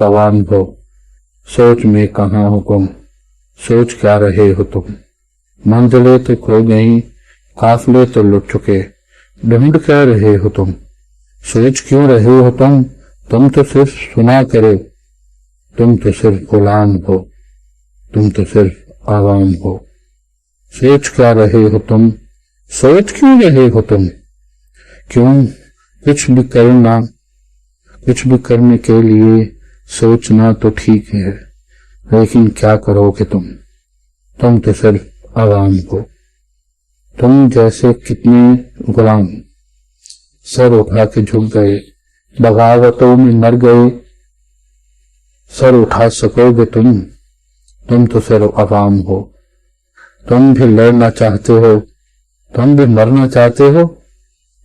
पवान हो। सोच में कहाँ हुक्म, सोच क्या रहे हो तुम। मंजिलें तो खो गई, काफिले तो लुट चुके, ढूंढ क्या रहे हो तुम। सोच क्यों रहे हो तुम तो सिर्फ सुना करो। तुम तो सिर्फ गुलाम हो, तुम तो सिर्फ आवाम हो। सोच क्या रहे हो तुम, सोच क्यों रहे हो तुम। क्यों कुछ भी करना, कुछ भी करने के लिए सोचना तो ठीक है, लेकिन क्या करोगे तुम तो सिर्फ आवाम हो। तुम जैसे कितने गुलाम सर उठा के झुक गए, बगावतों में मर गए। सर उठा सकोगे तुम तो सिर्फ आवाम हो। तुम भी लड़ना चाहते हो, तुम भी मरना चाहते हो।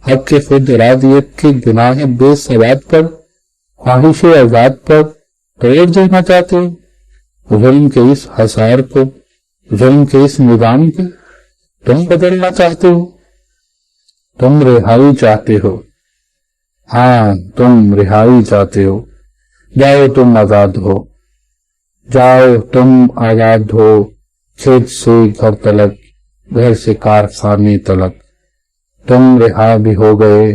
हक के खुद इरादियत की गुनाह बेसवाब पर, ख्वाहिश आजाद पर तोड़ देना चाहते हो। जुल्म के इस हसार को, जुल्म के इस निजाम को तुम बदलना चाहते हो। तुम रिहाई चाहते हो, हाँ तुम रिहाई चाहते हो। जाओ तुम आजाद हो, जाओ तुम आजाद हो। खेत से घर तलक, घर से कारखाने तलक। तुम रिहा भी हो गए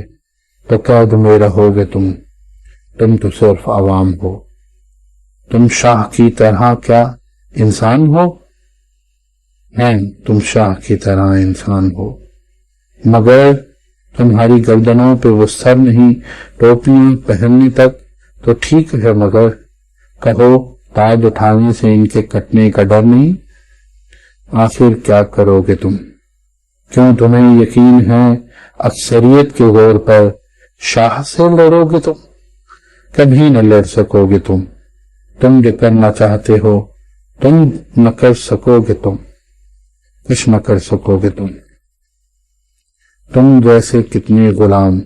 तो कैद में रहोगे तुम तो सिर्फ आवाम हो। तुम शाह की तरह क्या इंसान हो, हैं तुम शाह की तरह इंसान हो। मगर तुम्हारी गर्दनों पे वो सर नहीं, टोपियां पहनने तक तो ठीक है, मगर कहो ताज उठाने से इनके कटने का डर नहीं। आखिर क्या करोगे तुम। क्यों तुम्हें यकीन है अक्सरियत के जोर पर शाह से लड़ोगे तुम। कभी न लड़ सकोगे तुम जो करना चाहते हो तुम न कर सकोगे कुछ न कर सकोगे तुम जैसे कितने गुलाम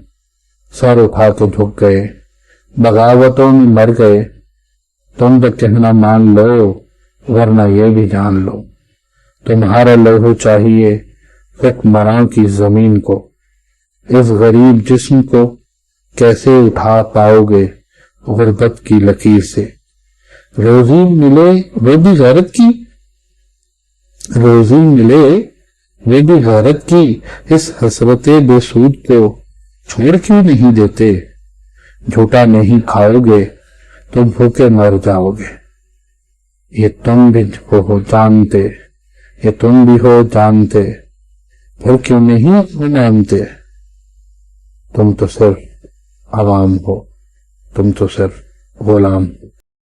सर उठा के झुक गए, बगावतों में मर गए। तुम तो कहना मान लो, वरना ये भी जान लो। तुम्हारा लहू चाहिए हुक्मरां की जमीन को। इस गरीब जिस्म को कैसे उठा पाओगे गुर्बत की लकीर से। रोजी मिले वे भी गैरत की, रोजी मिले वे भी गैरत की। इस हसरते बेसूद को छोड़ क्यों नहीं देते। झूठा नहीं खाओगे तो भूखे मर जाओगे। ये तुम भी हो जानते, ये तुम भी हो जानते, फिर क्यों नहीं मानते। तुम तो सिर्फ आवाम हो, तुम तो सिर्फ गुलाम हो।